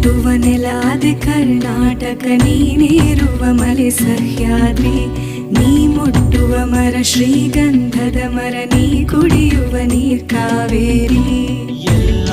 ಹುಟ್ಟುವ ನೆಲಾದೆ ಕರ್ನಾಟಕ, ನೀನೇರುವ ಮಲೆ ಸಹ್ಯಾದ್ರಿ, ನೀ ಮುಟ್ಟುವ ಮರ ಶ್ರೀಗಂಧದ ಮರ, ನೀ ಕುಡಿಯುವ ನೀರ್ ಕಾವೇರಿ. ಎಲ್ಲ